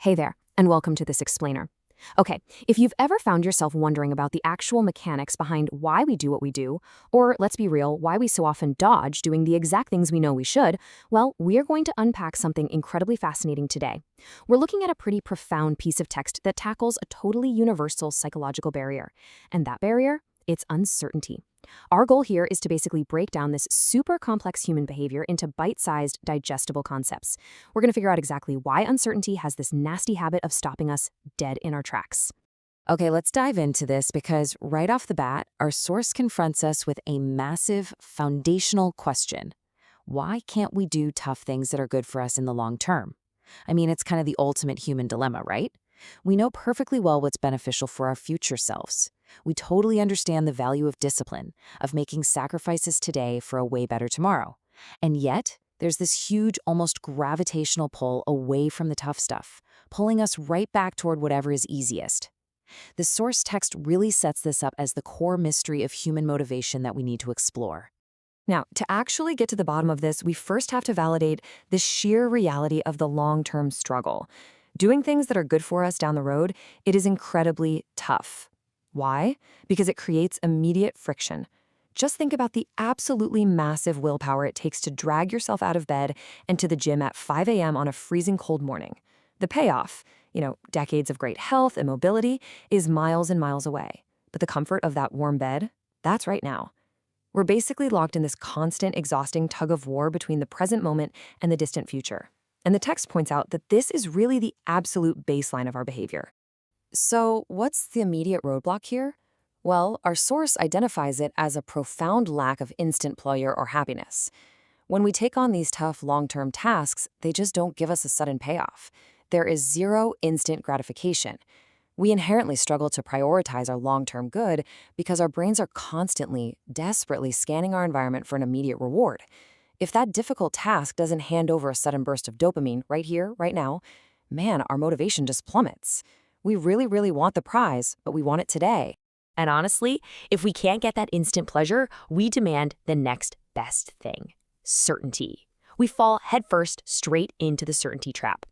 Hey there, and welcome to this explainer. Okay, if you've ever found yourself wondering about the actual mechanics behind why we do what we do, or let's be real, why we so often dodge doing the exact things we know we should, well, we're going to unpack something incredibly fascinating today. We're looking at a pretty profound piece of text that tackles a totally universal psychological barrier. And that barrier? It's uncertainty. Our goal here is to basically break down this super complex human behavior into bite-sized, digestible concepts. We're going to figure out exactly why uncertainty has this nasty habit of stopping us dead in our tracks. Okay, let's dive into this because right off the bat, our source confronts us with a massive foundational question. Why can't we do tough things that are good for us in the long term? I mean, it's kind of the ultimate human dilemma, right? We know perfectly well what's beneficial for our future selves. We totally understand the value of discipline, of making sacrifices today for a way better tomorrow. And yet, there's this huge, almost gravitational pull away from the tough stuff, pulling us right back toward whatever is easiest. The source text really sets this up as the core mystery of human motivation that we need to explore. Now, to actually get to the bottom of this, we first have to validate the sheer reality of the long-term struggle. Doing things that are good for us down the road, it is incredibly tough. Why? Because it creates immediate friction. Just think about the absolutely massive willpower it takes to drag yourself out of bed and to the gym at 5 a.m. on a freezing cold morning. The payoff, decades of great health and mobility, is miles and miles away. But the comfort of that warm bed, that's right now. We're basically locked in this constant, exhausting tug of war between the present moment and the distant future. And the text points out that this is really the absolute baseline of our behavior. So, what's the immediate roadblock here? Well, our source identifies it as a profound lack of instant pleasure or happiness. When we take on these tough, long-term tasks, they just don't give us a sudden payoff. There is zero instant gratification. We inherently struggle to prioritize our long-term good because our brains are constantly, desperately scanning our environment for an immediate reward. If that difficult task doesn't hand over a sudden burst of dopamine right here, right now, man, our motivation just plummets. We really, really want the prize, but we want it today. And honestly, if we can't get that instant pleasure, we demand the next best thing: certainty. We fall headfirst straight into the certainty trap.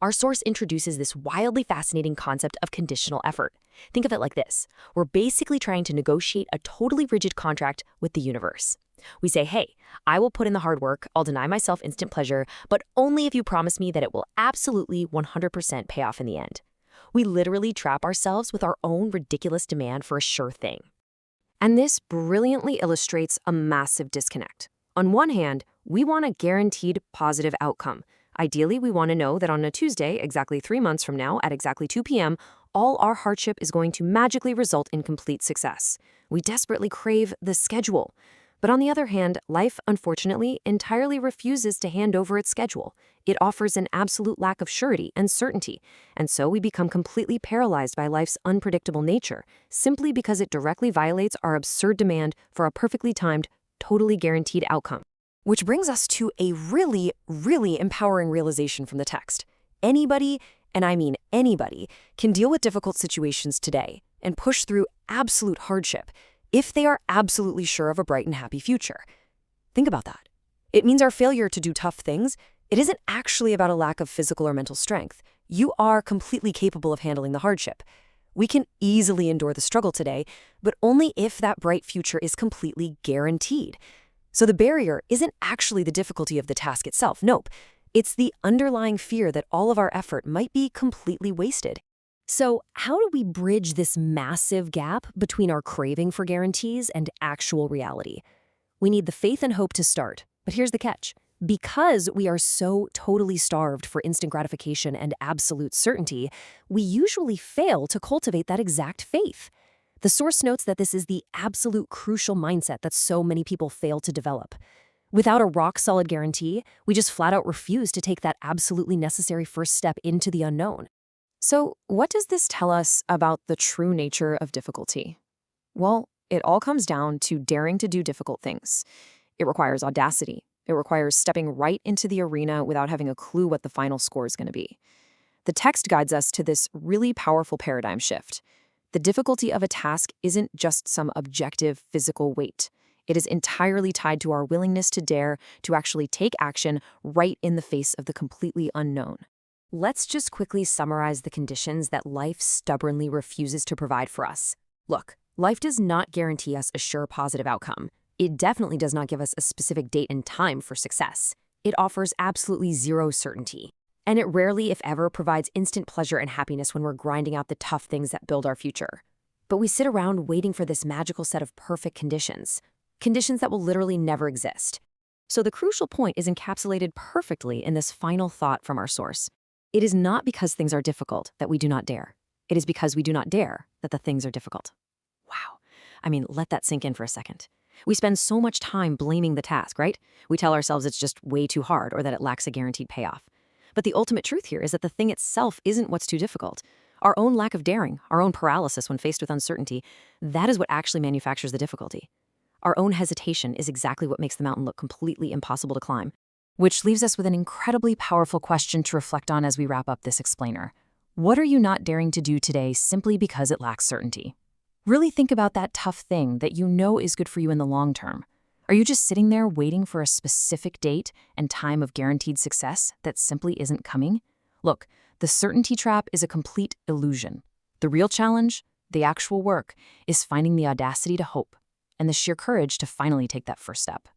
Our source introduces this wildly fascinating concept of conditional effort. Think of it like this. We're basically trying to negotiate a totally rigid contract with the universe. We say, hey, I will put in the hard work, I'll deny myself instant pleasure, but only if you promise me that it will absolutely 100% pay off in the end. We literally trap ourselves with our own ridiculous demand for a sure thing. And this brilliantly illustrates a massive disconnect. On one hand, we want a guaranteed positive outcome. Ideally, we want to know that on a Tuesday, exactly 3 months from now, at exactly 2 p.m., all our hardship is going to magically result in complete success. We desperately crave the schedule. But on the other hand, life, unfortunately, entirely refuses to hand over its schedule. It offers an absolute lack of surety and certainty, and so we become completely paralyzed by life's unpredictable nature, simply because it directly violates our absurd demand for a perfectly timed, totally guaranteed outcome. Which brings us to a really, really empowering realization from the text. Anybody, and I mean anybody, can deal with difficult situations today and push through absolute hardship if they are absolutely sure of a bright and happy future. Think about that. It means our failure to do tough things, it isn't actually about a lack of physical or mental strength. You are completely capable of handling the hardship. We can easily endure the struggle today, but only if that bright future is completely guaranteed. So the barrier isn't actually the difficulty of the task itself. Nope. It's the underlying fear that all of our effort might be completely wasted. So how do we bridge this massive gap between our craving for guarantees and actual reality? We need the faith and hope to start. But here's the catch. Because we are so totally starved for instant gratification and absolute certainty, we usually fail to cultivate that exact faith. The source notes that this is the absolute crucial mindset that so many people fail to develop. Without a rock-solid guarantee, we just flat out refuse to take that absolutely necessary first step into the unknown. So, what does this tell us about the true nature of difficulty? Well, it all comes down to daring to do difficult things. It requires audacity. It requires stepping right into the arena without having a clue what the final score is going to be. The text guides us to this really powerful paradigm shift. The difficulty of a task isn't just some objective physical weight. It is entirely tied to our willingness to dare to actually take action right in the face of the completely unknown. Let's just quickly summarize the conditions that life stubbornly refuses to provide for us. Look, life does not guarantee us a sure positive outcome. It definitely does not give us a specific date and time for success. It offers absolutely zero certainty. And it rarely, if ever, provides instant pleasure and happiness when we're grinding out the tough things that build our future. But we sit around waiting for this magical set of perfect conditions that will literally never exist. So the crucial point is encapsulated perfectly in this final thought from our source. It is not because things are difficult that we do not dare. It is because we do not dare that the things are difficult. Wow. I mean, let that sink in for a second. We spend so much time blaming the task, right? We tell ourselves it's just way too hard or that it lacks a guaranteed payoff. But the ultimate truth here is that the thing itself isn't what's too difficult. Our own lack of daring, our own paralysis when faced with uncertainty, that is what actually manufactures the difficulty. Our own hesitation is exactly what makes the mountain look completely impossible to climb. Which leaves us with an incredibly powerful question to reflect on as we wrap up this explainer. What are you not daring to do today simply because it lacks certainty? Really think about that tough thing that you know is good for you in the long term. Are you just sitting there waiting for a specific date and time of guaranteed success that simply isn't coming? Look, the certainty trap is a complete illusion. The real challenge, the actual work, is finding the audacity to hope and the sheer courage to finally take that first step.